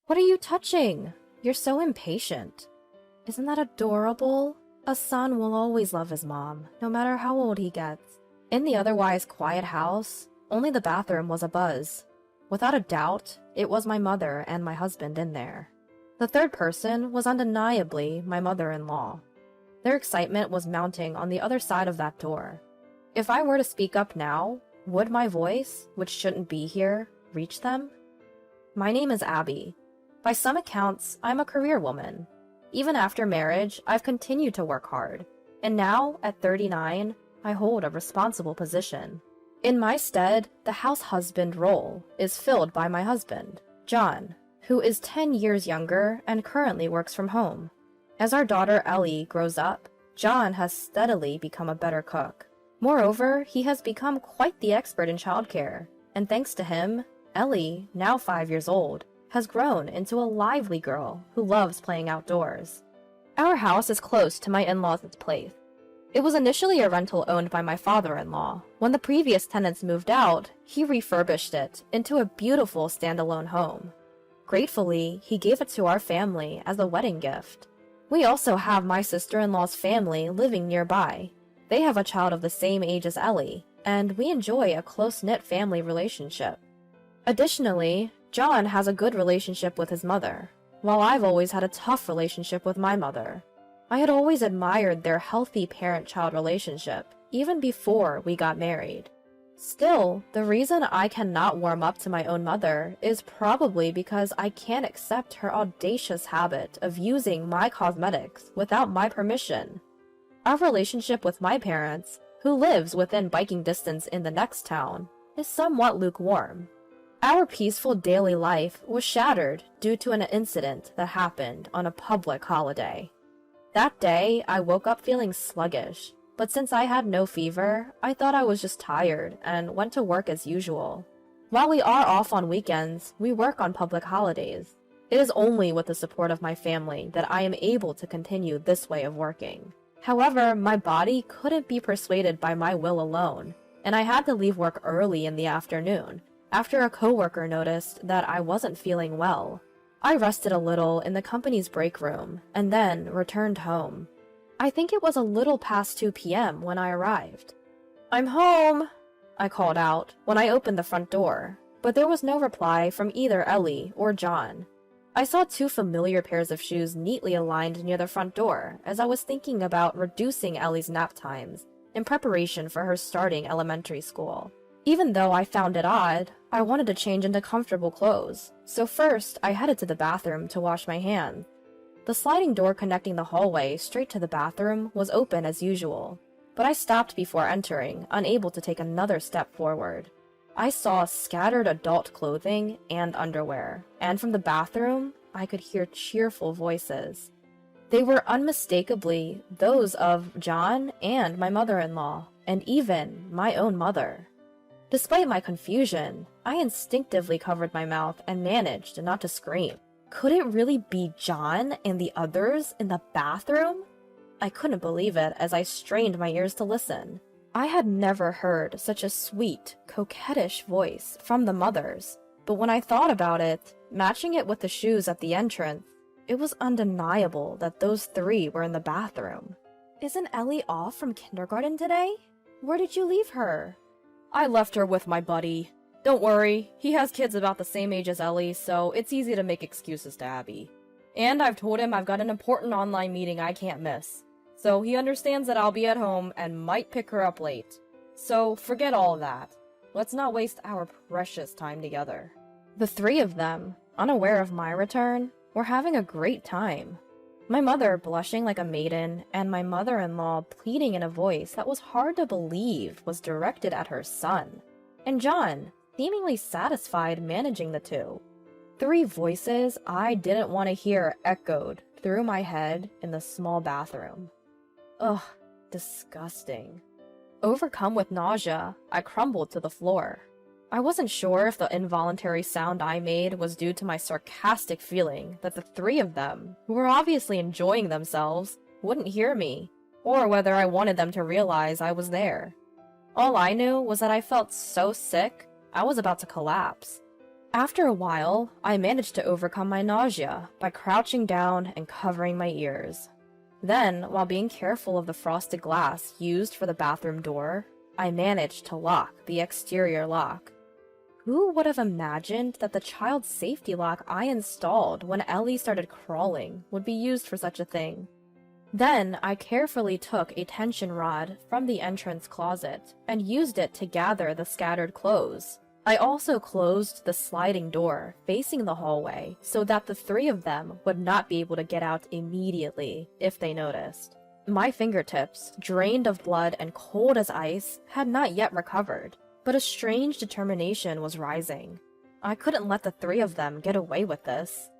What are you touching? You're so impatient. Isn't that adorable? A son will always love his mom, no matter how old he gets. In the otherwise quiet house, only the bathroom was abuzz. Without a doubt, it was my mother and my husband in there. The third person was undeniably my mother-in-law. Their excitement was mounting on the other side of that door. If I were to speak up now, would my voice, which shouldn't be here, reach them? My name is Abby. By some accounts, I'm a career woman. Even after marriage, I've continued to work hard. And now, at 39, I hold a responsible position. In my stead, the house husband role is filled by my husband, John, who is 10 years younger and currently works from home. As our daughter Ellie grows up, John has steadily become a better cook. Moreover, he has become quite the expert in childcare, and thanks to him, Ellie, now 5 years old, has grown into a lively girl who loves playing outdoors. Our house is close to my in-laws' place. It was initially a rental owned by my father-in-law. When the previous tenants moved out, he refurbished it into a beautiful standalone home. Gratefully, he gave it to our family as a wedding gift. We also have my sister-in-law's family living nearby. They have a child of the same age as Ellie, and we enjoy a close-knit family relationship. Additionally, John has a good relationship with his mother, while I've always had a tough relationship with my mother. I had always admired their healthy parent-child relationship, even before we got married. Still, the reason I cannot warm up to my own mother is probably because I can't accept her audacious habit of using my cosmetics without my permission. Our relationship with my parents, who lives within biking distance in the next town, is somewhat lukewarm. Our peaceful daily life was shattered due to an incident that happened on a public holiday. That day, I woke up feeling sluggish, but since I had no fever, I thought I was just tired and went to work as usual. While we are off on weekends, we work on public holidays. It is only with the support of my family that I am able to continue this way of working. However, my body couldn't be persuaded by my will alone, and I had to leave work early in the afternoon, after a coworker noticed that I wasn't feeling well. I rested a little in the company's break room, and then returned home. I think it was a little past 2 p.m. when I arrived. "I'm home," I called out when I opened the front door, but there was no reply from either Ellie or John. I saw 2 familiar pairs of shoes neatly aligned near the front door as I was thinking about reducing Ellie's nap times in preparation for her starting elementary school. Even though I found it odd, I wanted to change into comfortable clothes, so first I headed to the bathroom to wash my hands. The sliding door connecting the hallway straight to the bathroom was open as usual, but I stopped before entering, unable to take another step forward. I saw scattered adult clothing and underwear, and from the bathroom, I could hear cheerful voices. They were unmistakably those of John and my mother-in-law, and even my own mother. Despite my confusion, I instinctively covered my mouth and managed not to scream. Could it really be John and the others in the bathroom? I couldn't believe it as I strained my ears to listen. I had never heard such a sweet, coquettish voice from the mothers, but when I thought about it, matching it with the shoes at the entrance, it was undeniable that those 3 were in the bathroom. "Isn't Ellie off from kindergarten today? Where did you leave her?" "I left her with my buddy. Don't worry, he has kids about the same age as Ellie, so it's easy to make excuses to Abby. And I've told him I've got an important online meeting I can't miss, so he understands that I'll be at home and might pick her up late. So forget all of that. Let's not waste our precious time together." The 3 of them, unaware of my return, were having a great time. My mother blushing like a maiden, and my mother-in-law pleading in a voice that was hard to believe was directed at her son. And John, seemingly satisfied managing the 2. 3 voices I didn't want to hear echoed through my head in the small bathroom. Ugh, disgusting. Overcome with nausea, I crumbled to the floor. I wasn't sure if the involuntary sound I made was due to my sarcastic feeling that the 3 of them, who were obviously enjoying themselves, wouldn't hear me, or whether I wanted them to realize I was there. All I knew was that I felt so sick, I was about to collapse. After a while, I managed to overcome my nausea by crouching down and covering my ears. Then, while being careful of the frosted glass used for the bathroom door, I managed to lock the exterior lock. Who would have imagined that the child safety lock I installed when Ellie started crawling would be used for such a thing? Then I carefully took a tension rod from the entrance closet and used it to gather the scattered clothes. I also closed the sliding door facing the hallway so that the three of them would not be able to get out immediately if they noticed. My fingertips, drained of blood and cold as ice, had not yet recovered, but a strange determination was rising. I couldn't let the three of them get away with this.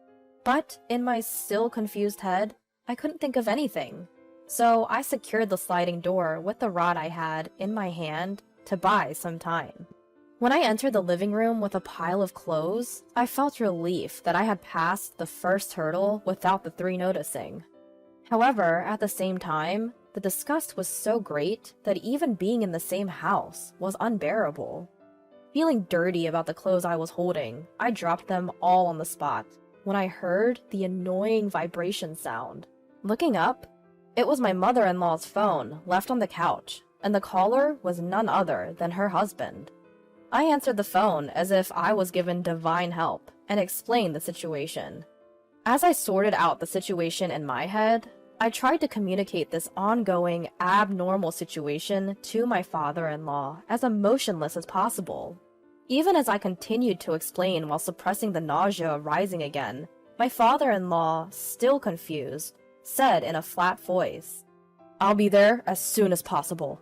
But in my still confused head, I couldn't think of anything. So I secured the sliding door with the rod I had in my hand to buy some time. When I entered the living room with a pile of clothes, I felt relief that I had passed the first hurdle without the three noticing. However, at the same time, the disgust was so great that even being in the same house was unbearable. Feeling dirty about the clothes I was holding, I dropped them all on the spot when I heard the annoying vibration sound. Looking up, it was my mother-in-law's phone left on the couch, and the caller was none other than her husband. I answered the phone as if I was given divine help and explained the situation. As I sorted out the situation in my head, I tried to communicate this ongoing, abnormal situation to my father-in-law as emotionless as possible. Even as I continued to explain while suppressing the nausea rising again, my father-in-law, still confused, said in a flat voice, "I'll be there as soon as possible,"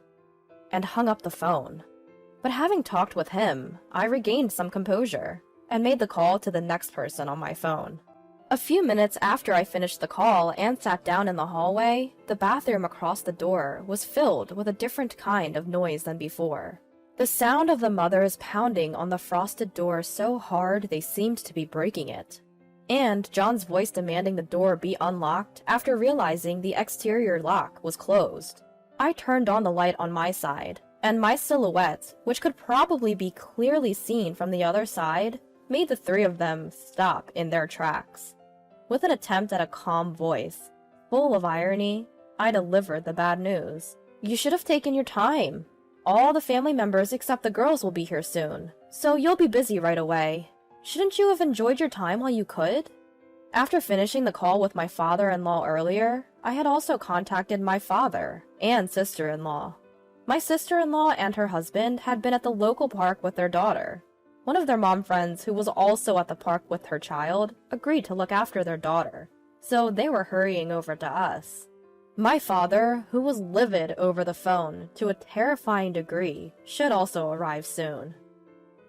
and hung up the phone. But having talked with him, I regained some composure and made the call to the next person on my phone. A few minutes after I finished the call and sat down in the hallway, the bathroom across the door was filled with a different kind of noise than before. The sound of the mothers pounding on the frosted door so hard they seemed to be breaking it, and John's voice demanding the door be unlocked after realizing the exterior lock was closed. I turned on the light on my side, and my silhouette, which could probably be clearly seen from the other side, made the three of them stop in their tracks. With an attempt at a calm voice, full of irony, I delivered the bad news. "You should have taken your time. All the family members except the girls will be here soon, so you'll be busy right away. Shouldn't you have enjoyed your time while you could?" After finishing the call with my father-in-law earlier, I had also contacted my father and sister-in-law. My sister-in-law and her husband had been at the local park with their daughter. One of their mom friends, who was also at the park with her child, agreed to look after their daughter, so they were hurrying over to us. My father, who was livid over the phone to a terrifying degree, should also arrive soon.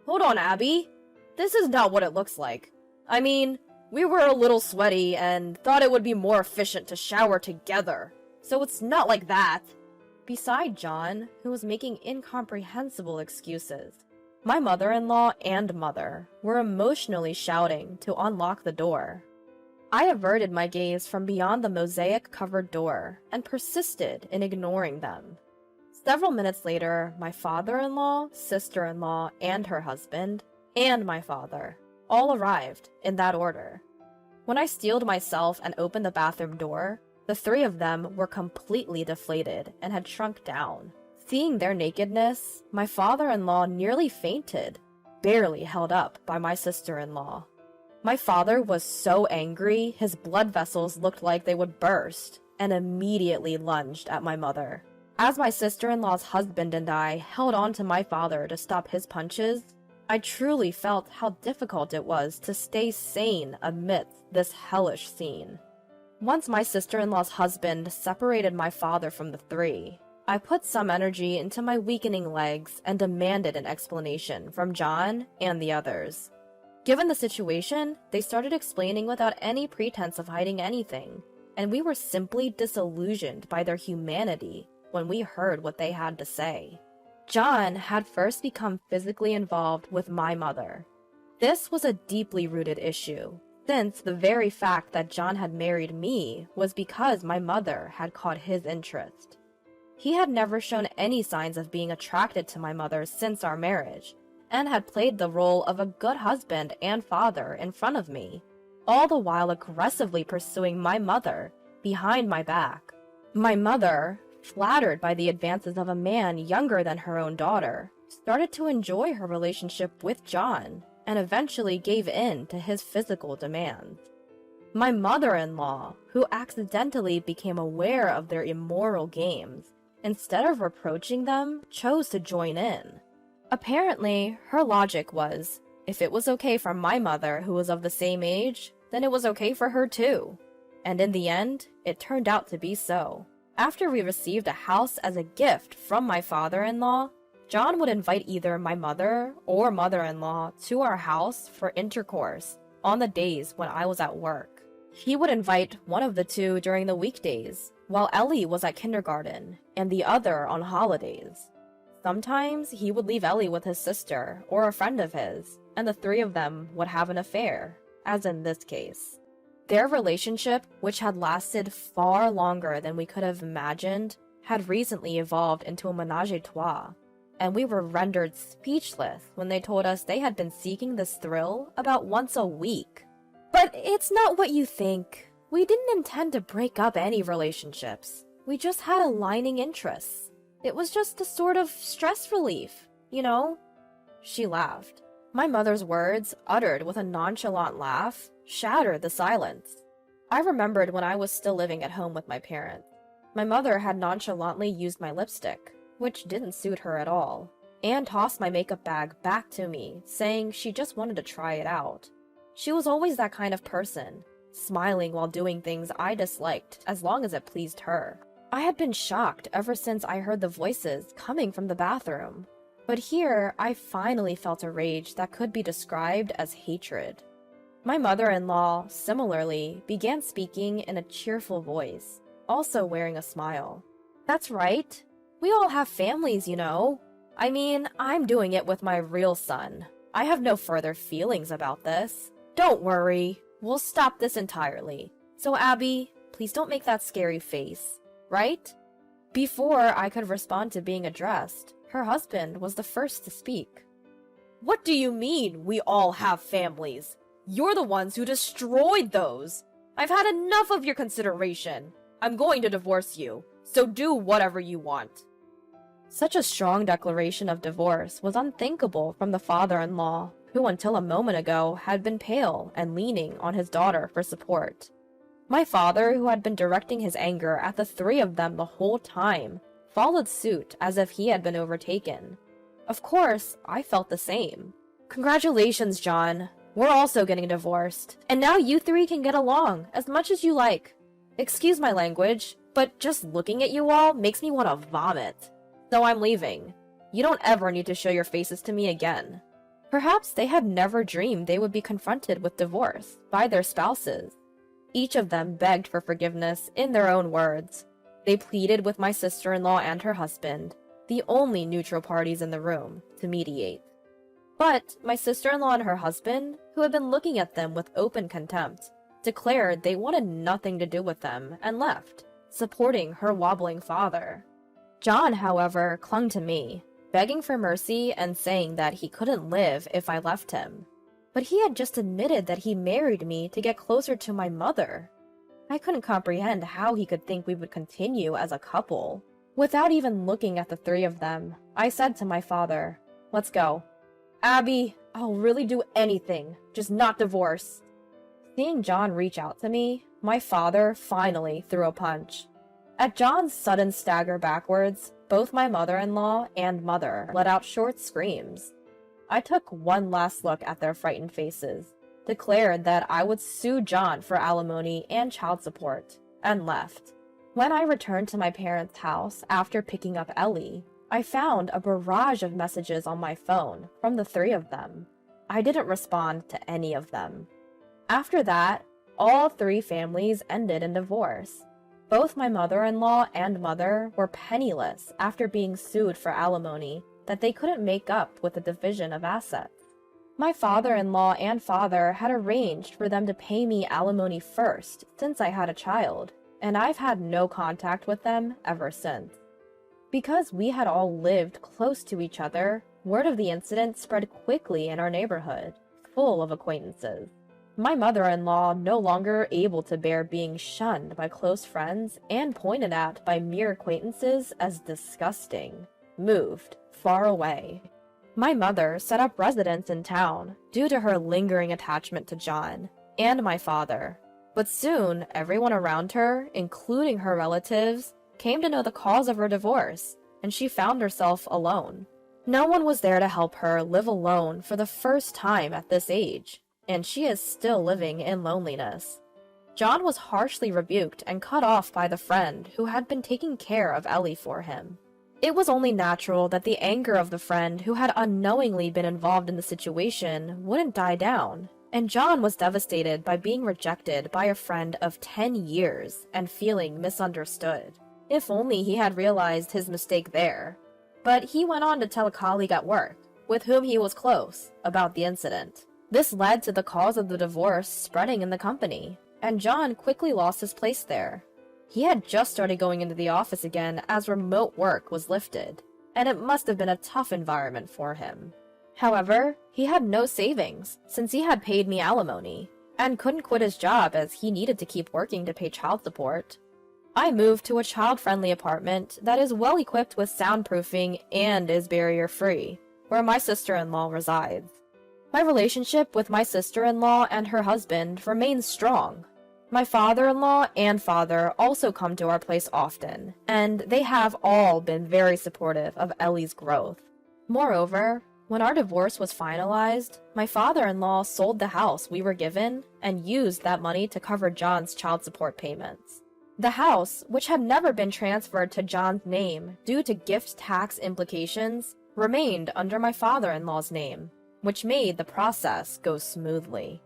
"Hold on, Abby. This is not what it looks like. I mean, we were a little sweaty and thought it would be more efficient to shower together, so it's not like that." Beside John, who was making incomprehensible excuses, my mother-in-law and mother were emotionally shouting to unlock the door. I averted my gaze from beyond the mosaic-covered door and persisted in ignoring them. Several minutes later, my father-in-law, sister-in-law, and her husband, and my father, all arrived in that order. When I steeled myself and opened the bathroom door, the three of them were completely deflated and had shrunk down. Seeing their nakedness, my father-in-law nearly fainted, barely held up by my sister-in-law. My father was so angry his blood vessels looked like they would burst, and immediately lunged at my mother. As my sister-in-law's husband and I held on to my father to stop his punches, I truly felt how difficult it was to stay sane amidst this hellish scene. Once my sister-in-law's husband separated my father from the three, I put some energy into my weakening legs and demanded an explanation from John and the others. Given the situation, they started explaining without any pretense of hiding anything, and we were simply disillusioned by their humanity when we heard what they had to say. John had first become physically involved with my mother. This was a deeply rooted issue, since the very fact that John had married me was because my mother had caught his interest. He had never shown any signs of being attracted to my mother since our marriage, and had played the role of a good husband and father in front of me, all the while aggressively pursuing my mother behind my back. My mother, flattered by the advances of a man younger than her own daughter, started to enjoy her relationship with John and eventually gave in to his physical demands. My mother-in-law, who accidentally became aware of their immoral games, instead of reproaching them, chose to join in. Apparently, her logic was, if it was okay for my mother, who was of the same age, then it was okay for her too. And in the end, it turned out to be so. After we received a house as a gift from my father-in-law, John would invite either my mother or mother-in-law to our house for intercourse on the days when I was at work. He would invite one of the two during the weekdays, while Ellie was at kindergarten, and the other on holidays. Sometimes he would leave Ellie with his sister or a friend of his, and the three of them would have an affair, as in this case. Their relationship, which had lasted far longer than we could have imagined, had recently evolved into a ménage à trois, and we were rendered speechless when they told us they had been seeking this thrill about once a week. But it's not what you think. We didn't intend to break up any relationships. We just had aligning interests. It was just a sort of stress relief, you know? She laughed. My mother's words, uttered with a nonchalant laugh, shattered the silence. I remembered when I was still living at home with my parents. My mother had nonchalantly used my lipstick, which didn't suit her at all, and tossed my makeup bag back to me, saying she just wanted to try it out. She was always that kind of person, smiling while doing things I disliked as long as it pleased her. I had been shocked ever since I heard the voices coming from the bathroom, but here I finally felt a rage that could be described as hatred. My mother-in-law, similarly, began speaking in a cheerful voice, also wearing a smile. That's right. We all have families, you know. I mean, I'm doing it with my real son. I have no further feelings about this. Don't worry, we'll stop this entirely. So Abby, please don't make that scary face, right? Before I could respond to being addressed, her husband was the first to speak. What do you mean, we all have families? You're the ones who destroyed those. I've had enough of your consideration. I'm going to divorce you, so do whatever you want. Such a strong declaration of divorce was unthinkable from the father-in-law, who until a moment ago had been pale and leaning on his daughter for support. My father, who had been directing his anger at the three of them the whole time, followed suit as if he had been overtaken. Of course, I felt the same. Congratulations, John. We're also getting divorced, and now you three can get along as much as you like. Excuse my language, but just looking at you all makes me want to vomit. So I'm leaving. You don't ever need to show your faces to me again. Perhaps they had never dreamed they would be confronted with divorce by their spouses. Each of them begged for forgiveness in their own words. They pleaded with my sister-in-law and her husband, the only neutral parties in the room, to mediate. But my sister-in-law and her husband, who had been looking at them with open contempt, declared they wanted nothing to do with them and left, supporting her wobbling father. John, however, clung to me, begging for mercy and saying that he couldn't live if I left him. But he had just admitted that he married me to get closer to my mother. I couldn't comprehend how he could think we would continue as a couple. Without even looking at the three of them, I said to my father, "Let's go. Abby, I'll really do anything, just not divorce." Seeing John reach out to me, my father finally threw a punch. At John's sudden stagger backwards, both my mother-in-law and mother let out short screams. I took one last look at their frightened faces, declared that I would sue John for alimony and child support, and left. When I returned to my parents' house after picking up Ellie, I found a barrage of messages on my phone from the three of them. I didn't respond to any of them. After that, all three families ended in divorce. Both my mother-in-law and mother were penniless after being sued for alimony that they couldn't make up with the division of assets. My father-in-law and father had arranged for them to pay me alimony first since I had a child, and I've had no contact with them ever since. Because we had all lived close to each other, Word of the incident spread quickly in our neighborhood, full of acquaintances. My mother-in-law, no longer able to bear being shunned by close friends and pointed at by mere acquaintances as disgusting, moved far away. My mother set up residence in town due to her lingering attachment to John and my father. But soon, everyone around her, including her relatives, came to know the cause of her divorce, and she found herself alone. No one was there to help her live alone for the first time at this age, and she is still living in loneliness. John was harshly rebuked and cut off by the friend who had been taking care of Ellie for him. It was only natural that the anger of the friend who had unknowingly been involved in the situation wouldn't die down, and John was devastated by being rejected by a friend of 10 years and feeling misunderstood. If only he had realized his mistake there. But he went on to tell a colleague at work, with whom he was close, about the incident. This led to the cause of the divorce spreading in the company, and John quickly lost his place there. He had just started going into the office again as remote work was lifted, and it must have been a tough environment for him. However, he had no savings, since he had paid me alimony, and couldn't quit his job as he needed to keep working to pay child support. I moved to a child-friendly apartment that is well equipped with soundproofing and is barrier-free, where my sister-in-law resides. My relationship with my sister-in-law and her husband remains strong. My father-in-law and father also come to our place often, and they have all been very supportive of Ellie's growth. Moreover, when our divorce was finalized, my father-in-law sold the house we were given and used that money to cover John's child support payments. The house, which had never been transferred to John's name due to gift tax implications, remained under my father-in-law's name, which made the process go smoothly.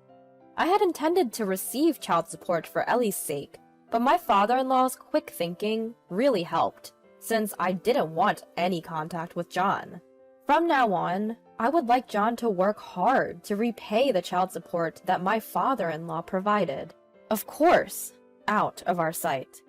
I had intended to receive child support for Ellie's sake, but my father-in-law's quick thinking really helped, since I didn't want any contact with John. From now on, I would like John to work hard to repay the child support that my father-in-law provided. Of course, out of our sight.